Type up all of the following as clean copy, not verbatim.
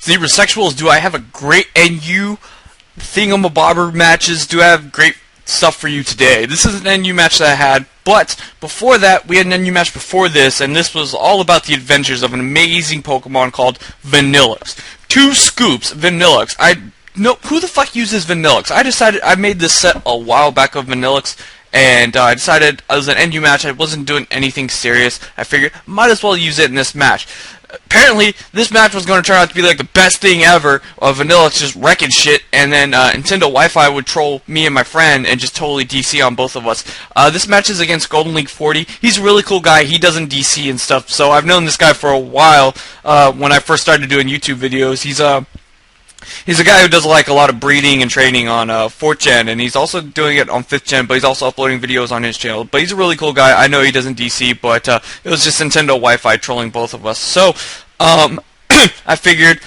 Zebra Sexuals, do I have a great NU thingamabobber matches? Do I have great stuff for you today? This is an NU match that I had, but before that, we had an NU match before this, and this was all about the adventures of an amazing Pokemon called Vanilluxe. 2 scoops, Vanilluxe. Who the fuck uses Vanilluxe? I made this set a while back of Vanilluxe, and I decided it was an NU match. I wasn't doing anything serious. I figured might as well use it in this match. Apparently, this match was going to turn out to be like the best thing ever of Vanilluxe just wrecking shit, and then Nintendo Wi-Fi would troll me and my friend and just totally DC on both of us. This match is against Golden League 40. He's a really cool guy. He doesn't DC and stuff, so I've known this guy for a while. When I first started doing YouTube videos, he's a guy who does like a lot of breeding and training on 4th Gen, and he's also doing it on 5th Gen, but he's also uploading videos on his channel. But he's a really cool guy. I know he doesn't DC, but it was just Nintendo Wi-Fi trolling both of us. So, I figured,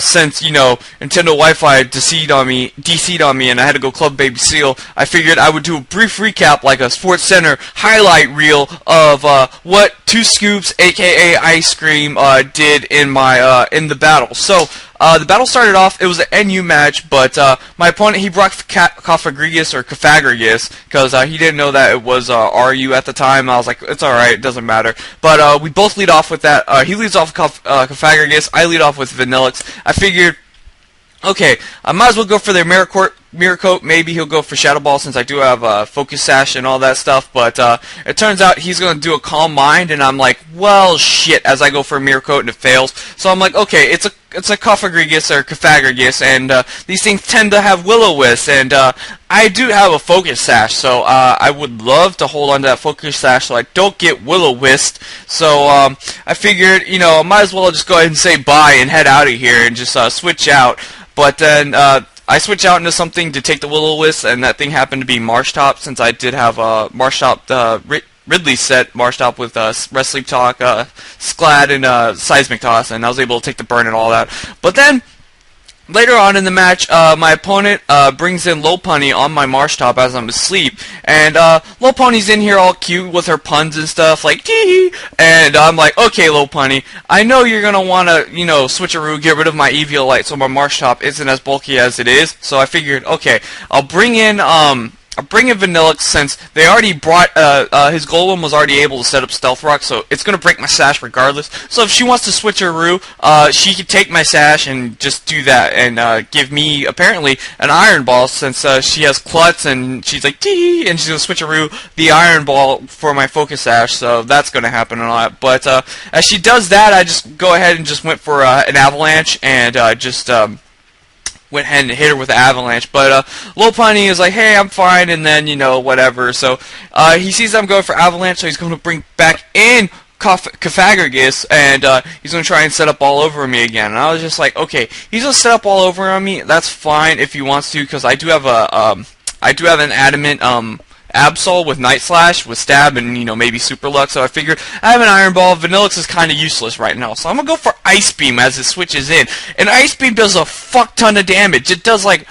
since, Nintendo Wi-Fi DC'd on me, and I had to go Club Baby Seal, I figured I would do a brief recap, like a Sports Center highlight reel of what 2 Scoops, aka Ice Cream, did in the battle. So, the battle started off, it was an NU match, but my opponent, he brought Cofagrigus or Cofagrigus, because he didn't know that it was RU at the time. I was like, it's alright, it doesn't matter. But we both lead off with that. He leads off with Cofagrigus, I lead off with Vanilluxe. I figured, okay, I might as well go for their Mirror Coat. Maybe he'll go for Shadow Ball since I do have Focus Sash and all that stuff. But it turns out he's going to do a Calm Mind, and I'm like, well, shit, as I go for a Mirror Coat and it fails. So I'm like, okay, it's a Cofagrigus or Cofagrigus, and these things tend to have Will-O-Wisp, and I do have a Focus Sash, so I would love to hold on to that Focus Sash so I don't get Will-O-Wisp. So I figured, I might as well just go ahead and say bye and head out of here and just switch out. But then I switch out into something to take the Will-O-Wisp, and that thing happened to be Marshtop, since I did have Marshtop Ridley set Marshtop with Rest Sleep Talk, Sclad, and Seismic Toss, and I was able to take the burn and all that. But then, later on in the match, my opponent brings in Lopunny on my Marshtop as I'm asleep, and Lopunny's in here all cute with her puns and stuff, like, tee, and I'm like, okay, Lopunny, I know you're gonna wanna, switcheroo, get rid of my Eviolite so my Marshtop isn't as bulky as it is, so I figured, okay, I'll bring in Vanilluxe, since they already brought, his Golem was already able to set up Stealth Rock, so it's going to break my Sash regardless. So if she wants to switch her Roo, she could take my Sash and just do that, and give me, apparently, an Iron Ball, since she has Klutz, and she's like, tee, and she's going to switch her Roo, the Iron Ball for my Focus Sash, so that's going to happen and all that. But as she does that, I just go ahead and just went for an Avalanche, and went ahead and hit her with the Avalanche, but Lopunny is like, hey, I'm fine, and then, whatever, so he sees I'm going for Avalanche, so he's going to bring back in Cofagrigus, and he's going to try and set up all over me again, and I was just like, okay, he's going to set up all over on me, that's fine if he wants to, because I do have an Adamant, Absol with Night Slash, with Stab, and, maybe Super Luck, so I figured I have an Iron Ball. Vanilluxe is kind of useless right now, so I'm going to go for Ice Beam as it switches in, and Ice Beam does a fuck ton of damage. It does, like,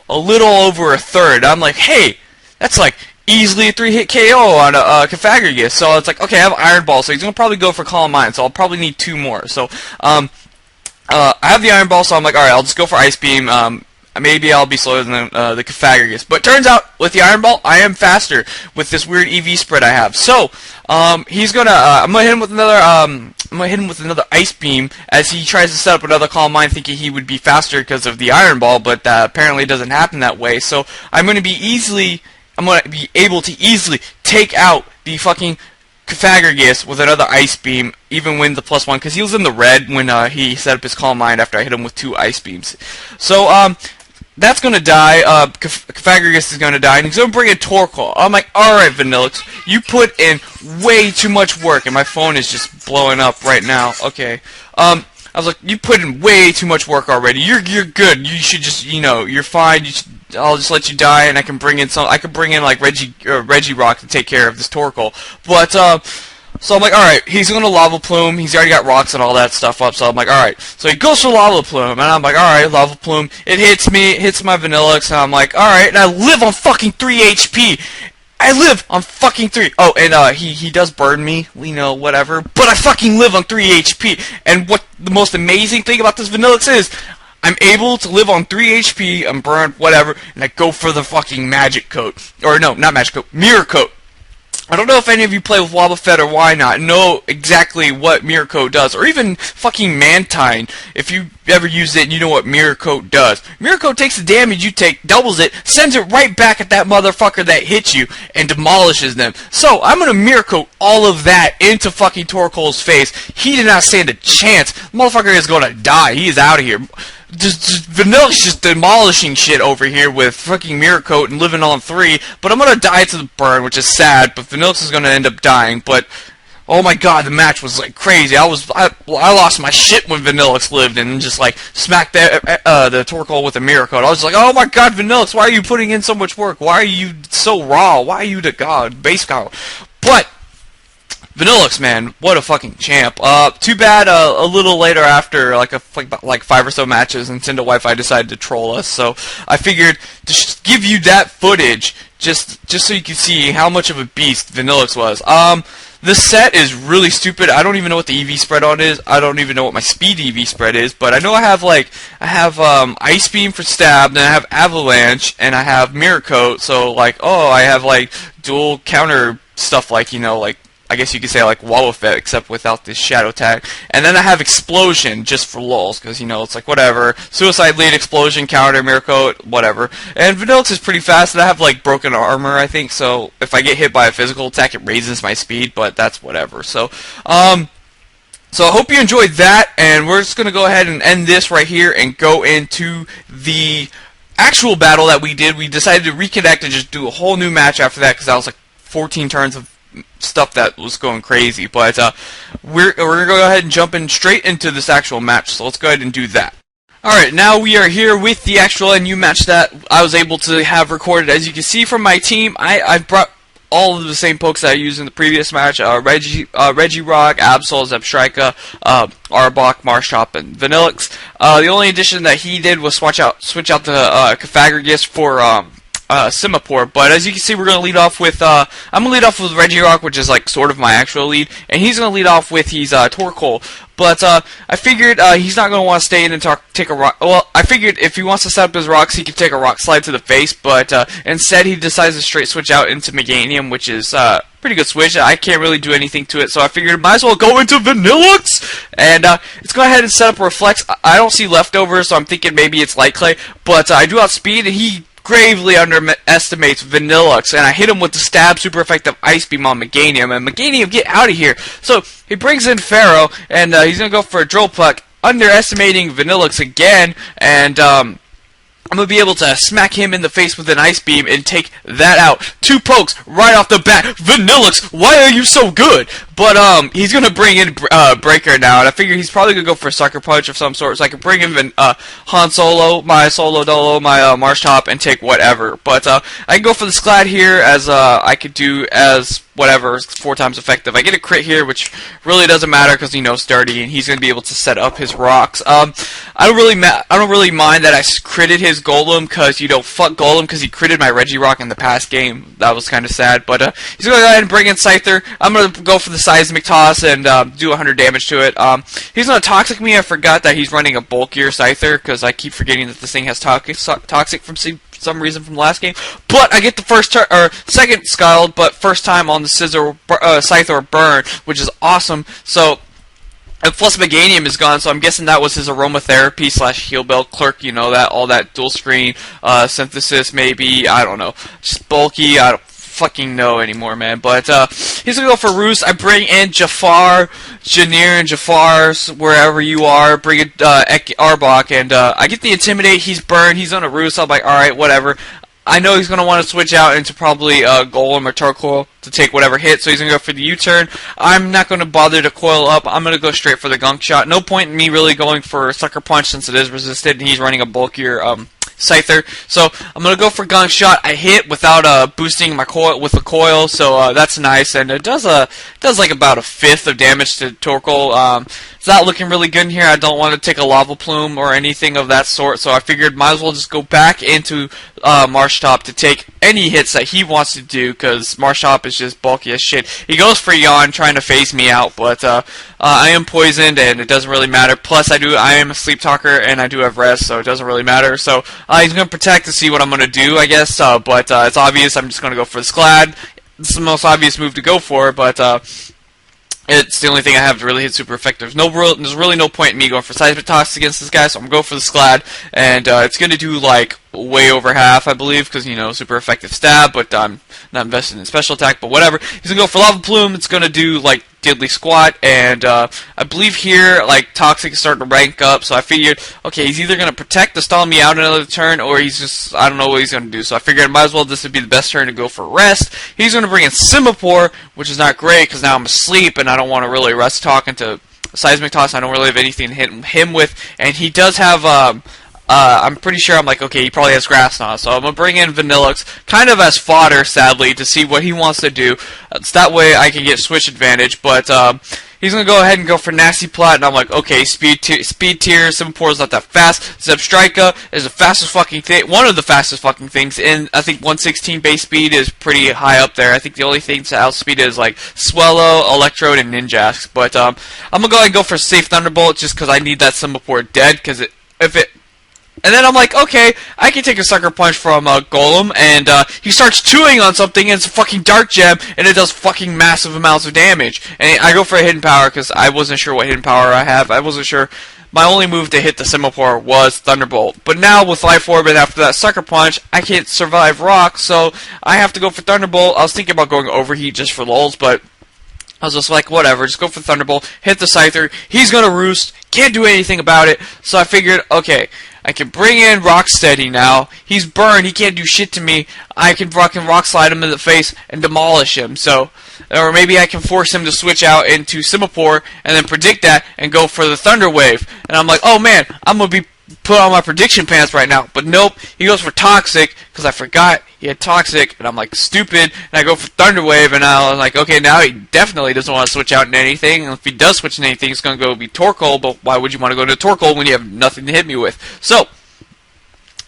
a little over a third. I'm like, hey, that's, like, easily a 3-hit KO on a Cofagrigus, so it's like, okay, I have Iron Ball, so he's going to probably go for Calm Mind, so I'll probably need 2 more, so, I have the Iron Ball, so I'm like, alright, I'll just go for Ice Beam. Maybe I'll be slower than the Cofagrigus. But turns out, with the Iron Ball, I am faster with this weird EV spread I have. So, he's gonna, I'm gonna hit him with another Ice Beam as he tries to set up another Calm Mind, thinking he would be faster because of the Iron Ball, but apparently it doesn't happen that way. So, I'm gonna be able to easily take out the fucking Cofagrigus with another Ice Beam, even when the +1, because he was in the red when he set up his Calm Mind after I hit him with 2 Ice Beams. So, that's gonna die. Cofagrigus is gonna die, and he's gonna bring in Torkoal. I'm like, alright, Vanilluxe, you put in way too much work, and my phone is just blowing up right now. Okay. I was like, you put in way too much work already. You're good. You should just, you're fine. I'll just let you die, and I can bring in like Regirock to take care of this Torkoal. But so I'm like, alright, he's going to Lava Plume. He's already got rocks and all that stuff up, so I'm like, alright. So he goes for Lava Plume, and I'm like, alright, Lava Plume. It hits me, it hits my Vanilluxe, and I'm like, alright, and I live on fucking 3 HP. I live on fucking 3. Oh, and he does burn me, whatever. But I fucking live on 3 HP. And what the most amazing thing about this Vanilluxe is, I'm able to live on 3 HP, I'm burned, whatever, and I go for the fucking magic coat. Or no, not magic coat, mirror coat. I don't know if any of you play with Wobbuffet or why not know exactly what Mirror Coat does, or even fucking Mantine. If you ever used it, you know what Mirror Coat does. Mirror Coat takes the damage you take, doubles it, sends it right back at that motherfucker that hits you, and demolishes them. So, I'm gonna Mirror Coat all of that into fucking Torkoal's face. He did not stand a chance. The motherfucker is gonna die. He is out of here. Just Vanilluxe just demolishing shit over here with fucking Mirror Coat and living on 3, but I'm gonna die to the burn, which is sad, but Vanilluxe is gonna end up dying, but oh my god, the match was like crazy. I lost my shit when Vanilluxe lived and just like smacked the Torkoal with a Mirror Coat. I was like, oh my god, Vanilluxe, why are you putting in so much work? Why are you so raw? Why are you the god, base god? But Vanilluxe, man, what a fucking champ. Too bad a little later after like 5 or so matches, Nintendo Wi-Fi decided to troll us. So I figured to give you that footage just so you can see how much of a beast Vanilluxe was. This set is really stupid. I don't even know what the EV spread on is. I don't even know what my speed EV spread is. But I know I have Ice Beam for stab, then I have Avalanche, and I have Mirror Coat. So like, oh, I have like dual counter stuff, like, you know, like, I guess you could say like Wobbuffet, except without this shadow tag. And then I have Explosion, just for lulz, because, you know, it's like, whatever. Suicide Lead, Explosion, Counter, Mirror Coat, whatever. And Vanilluxe is pretty fast, and I have, like, Broken Armor, I think, so if I get hit by a physical attack, it raises my speed, but that's whatever. So I hope you enjoyed that, and we're just going to go ahead and end this right here and go into the actual battle that we did. We decided to reconnect and just do a whole new match after that, because that was, like, 14 turns of stuff that was going crazy, but we're gonna go ahead and jump in straight into this actual match, so let's go ahead and do that. Alright, now we are here with the actual NU match that I was able to have recorded. As you can see from my team, I've brought all of the same pokes that I used in the previous match: Regirock, Absol, Zebstrika, Arbok, Marshop, and Vanilluxe. The only addition that he did was switch out the Cofagrigus for Semaphore, but as you can see, we're going to lead off with, I'm going to lead off with Regirock, which is like sort of my actual lead, and he's going to lead off with his Torkoal. But I figured he's not going to want to stay in and take a rock. Well, I figured if he wants to set up his rocks, he could take a rock slide to the face, but instead he decides to straight switch out into Meganium, which is pretty good switch. I can't really do anything to it, so I figured might as well go into Vanilluxe, and let's go ahead and set up Reflex. I don't see leftovers, so I'm thinking maybe it's Light Clay, but I do outspeed, and he gravely underestimates Vanilluxe, and I hit him with the stab super effective Ice Beam on Meganium, and Meganium, get out of here. So he brings in Pharaoh, and he's gonna go for a Drill Puck, underestimating Vanilluxe again, and I'm going to be able to smack him in the face with an Ice Beam and take that out. 2 pokes right off the bat. Vanilluxe, why are you so good? But he's going to bring in Breaker now, and I figure he's probably going to go for a Sucker Punch of some sort, so I can bring in Han Solo, my Solo Dolo, my Marshop, and take whatever. But I can go for the Sclad here, as I could do as whatever, 4 times effective. I get a crit here, which really doesn't matter because he knows Sturdy, and he's going to be able to set up his rocks. I don't really mind that I critted his Golem, because, you know, fuck Golem, because he critted my Regirock in the past game. That was kind of sad, but he's going to go ahead and bring in Scyther. I'm going to go for the Seismic Toss and do 100 damage to it. He's going to Toxic me. I forgot that he's running a bulkier Scyther, because I keep forgetting that this thing has Toxic from some reason from the last game. But I get the second Scald, but first time on the Scyther Burn, which is awesome. So, and plus Meganium is gone, so I'm guessing that was his Aromatherapy / Heal Bell Clerk, you know, all that dual screen, Synthesis maybe, I don't know, just bulky, I don't fucking know anymore, man. But he's gonna go for Roost. I bring in Jafar, Janir, and Jafar, wherever you are. Bring in Arbok, and I get the Intimidate. He's burned. He's on a Roost. I'm like, alright, whatever. I know he's going to want to switch out into probably Golem or Torkoal to take whatever hit, so he's going to go for the U-turn. I'm not going to bother to coil up. I'm going to go straight for the Gunk Shot. No point in me really going for Sucker Punch since it is resisted, and he's running a bulkier Scyther. So I'm going to go for Gunk Shot. I hit without boosting my coil with the coil, so that's nice, and it does like about 1/5 of damage to Torkoal. It's not looking really good in here. I don't want to take a Lava Plume or anything of that sort, so I figured might as well just go back into Marshtop to take any hits that he wants to do, because Marshtop is just bulky as shit. He goes for Yawn, trying to phase me out, but I am poisoned, and it doesn't really matter. Plus, I am a sleep talker, and I do have rest, so it doesn't really matter. So he's going to protect to see what I'm going to do, I guess, but it's obvious I'm just going to go for the Sclad. This is the most obvious move to go for, but it's the only thing I have to really hit super effective. There's really no point in me going for Seismic Toss against this guy, so I'm going to go for the Sclad, and it's going to do, like, way over half, I believe, because, you know, super effective stab, but I'm not invested in special attack, but whatever. He's going to go for Lava Plume. It's going to do, like, diddly squat, and I believe here, like, Toxic is starting to rank up, so I figured, okay, he's either going to protect to stall me out another turn, or he's just, I don't know what he's going to do, so I figured I might as well, this would be the best turn to go for rest. He's going to bring in Simipour, which is not great, because now I'm asleep, and I don't want to really rest talk into Seismic Toss. I don't really have anything to hit him with, and he does have, I'm pretty sure, I'm like, okay, he probably has Grass Knot, so I'm going to bring in Vanilluxe, kind of as fodder, sadly, to see what he wants to do. So that way I can get switch advantage, but he's going to go ahead and go for Nasty Plot, and I'm like, okay, speed tier, Simipour is not that fast. Zebstrika is the fastest fucking thing, one of the fastest fucking things, and I think 116 base speed is pretty high up there. I think the only things to outspeed is like Swellow, Electrode, and Ninjask, but I'm going to go ahead and go for Safe Thunderbolt just because I need that Simipour dead, because and then I'm like, okay, I can take a Sucker Punch from Golem, and he starts chewing on something, and it's a fucking Dark Gem, and it does fucking massive amounts of damage. And I go for a Hidden Power, because I wasn't sure what Hidden Power I have. I wasn't sure. My only move to hit the Simipour was Thunderbolt. But now, with Life Orb and after that Sucker Punch, I can't survive Rock, so I have to go for Thunderbolt. I was thinking about going Overheat just for lulz, but I was just like, whatever, just go for Thunderbolt, hit the Scyther, he's gonna roost, can't do anything about it, so I figured, okay, I can bring in Rocksteady now, he's burned, he can't do shit to me, I can fucking Rock Slide him in the face and demolish him, so, or maybe I can force him to switch out into Simipour, and then predict that, and go for the Thunder Wave, and I'm like, oh man, I'm gonna be put on my prediction pants right now, but nope, he goes for Toxic, because I forgot he had Toxic, and I'm like, stupid, and I go for Thunder Wave, and I was like, okay, now he definitely doesn't want to switch out into anything, and if he does switch into anything, it's going to go be Torkoal, but why would you want to go to Torkoal when you have nothing to hit me with? So,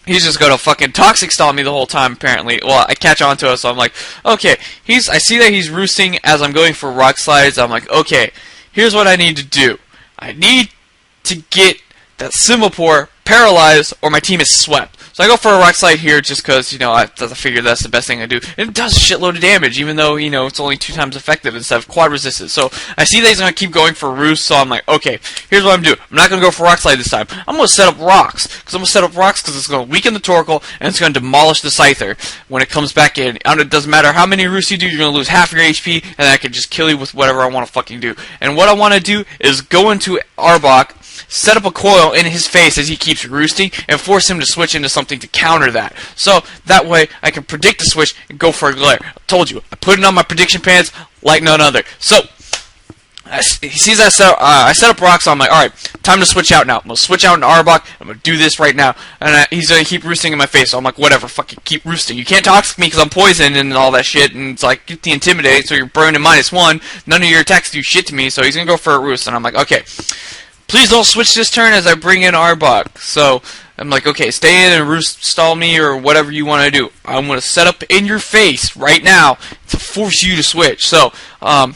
he's just going to fucking Toxic stall me the whole time, apparently. Well, I catch on to it, so I'm like, okay, I see that he's roosting as I'm going for Rock Slides, I'm like, okay, here's what I need to do. I need to get that Simipour paralyzed, or my team is swept. So I go for a Rock Slide here just because, you know, I figure that's the best thing to do. And it does a shitload of damage, even though, you know, it's only 2 times effective instead of quad resistance. So I see that he's going to keep going for Roost, so I'm like, okay, here's what I'm doing. I'm not going to go for Rock Slide this time. I'm going to set up Rocks. Because it's going to weaken the Torkoal, and it's going to demolish the Scyther when it comes back in. And it doesn't matter how many Roosts you do, you're going to lose half your HP, and I can just kill you with whatever I want to fucking do. And what I want to do is go into Arbok, set up a coil in his face as he keeps roosting, and force him to switch into something to counter that. So, that way, I can predict the switch and go for a glare. I told you, I put it on my prediction pants like none other. So, he sees I set up Rocks, so I'm like, alright, time to switch out now. I'm going to switch out into Arbok, I'm going to do this right now. And he's going to keep roosting in my face, so I'm like, whatever, fucking keep roosting. You can't Toxic me because I'm poisoned and all that shit, and it's like, get the Intimidate, so you're burning -1. None of your attacks do shit to me, so he's going to go for a roost, and I'm like, okay. Please don't switch this turn as I bring in Arbok. So, I'm like, okay, stay in and roost stall me or whatever you want to do. I'm going to set up in your face right now to force you to switch. So,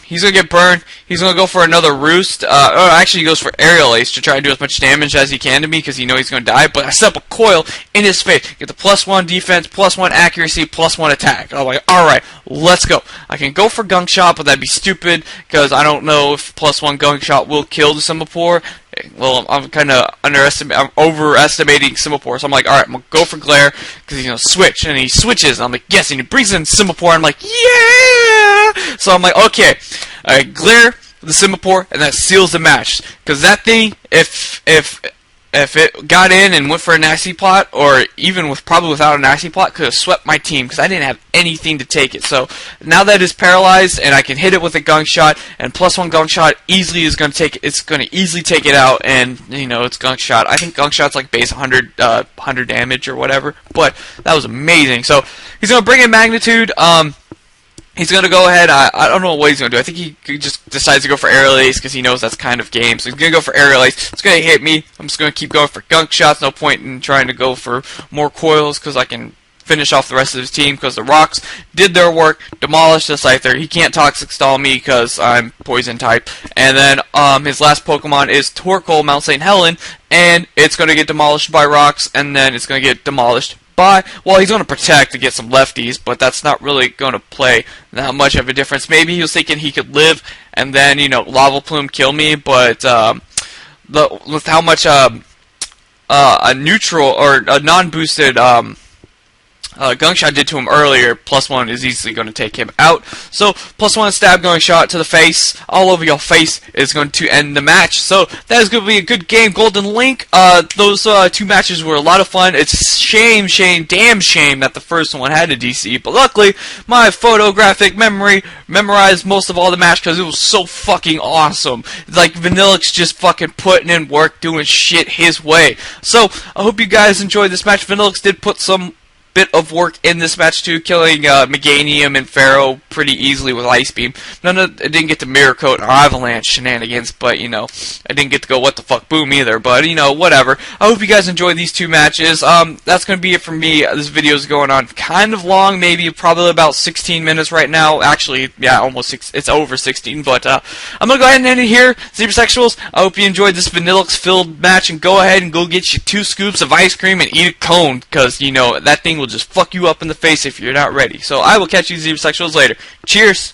he's going to get burned. He's going to go for another roost. Actually, he goes for Aerial Ace to try and do as much damage as he can to me because he knows he's going to die. But I set up a coil in his face. Get the +1 defense, +1 accuracy, +1 attack. I'm like, alright, let's go. I can go for Gunk Shot, but that'd be stupid because I don't know if +1 Gunk Shot will kill the Simipour. Well, I'm kind of overestimating Simipour, so I'm like, alright, I'm going to go for Glare, because he's going to switch, and he switches, and I'm like, yes, and he brings in Simipour, I'm like, yeah! So I'm like, okay, I Glare the Simipour, and that seals the match, because that thing, if it got in and went for a Nasty Plot, or even probably without a Nasty Plot, could have swept my team, because I didn't have anything to take it. So, now that it's paralyzed, and I can hit it with a Gunk Shot, and +1 Gunk Shot easily is going to take it's going to easily take it out, and, you know, it's Gunk Shot. I think Gunk Shot's like base 100 damage or whatever, but that was amazing. So, he's going to bring in Magnitude, he's going to go ahead, I don't know what he's going to do. I think he just decides to go for Aerial Ace because he knows that's kind of game. So he's going to go for Aerial Ace. It's going to hit me. I'm just going to keep going for Gunk Shots. No point in trying to go for more coils because I can finish off the rest of his team because the rocks did their work, demolished the Scyther. He can't Toxic Stall me because I'm poison type. And then his last Pokemon is Torkoal, Mount St. Helen, and it's going to get demolished by rocks, and then it's going to get demolished by, well, he's going to protect to get some lefties, but that's not really going to play that much of a difference. Maybe he was thinking he could live and then, you know, Lava Plume kill me, but with how much a neutral or a non-boosted Gunk Shot did to him earlier, +1 is easily going to take him out. So +1 stab Gunk Shot to the face, all over your face, is going to end the match. So that is going to be a good game. Golden Link, those two matches were a lot of fun. It's damn shame that the first one had a DC, but luckily my photographic memory memorized most of all the match because it was so fucking awesome. Like Vanilluxe just fucking putting in work, doing shit his way. So I hope you guys enjoyed this match. Vanilluxe did put some bit of work in this match too, killing Meganium and Pharaoh pretty easily with Ice Beam. It didn't get to Mirror Coat or Avalanche shenanigans, but you know, I didn't get to go what the fuck boom either, but you know, whatever. I hope you guys enjoyed these two matches. That's gonna be it for me. This video is going on kind of long, maybe probably about 16 minutes right now. Actually, yeah, almost it's over 16, but I'm gonna go ahead and end it here. Zebra Sexuals, I hope you enjoyed this Vanilluxe filled match, and go ahead and go get you 2 scoops of ice cream and eat a cone, because you know that thing will just fuck you up in the face if you're not ready. So I will catch you Zebra Sexuals later. Cheers!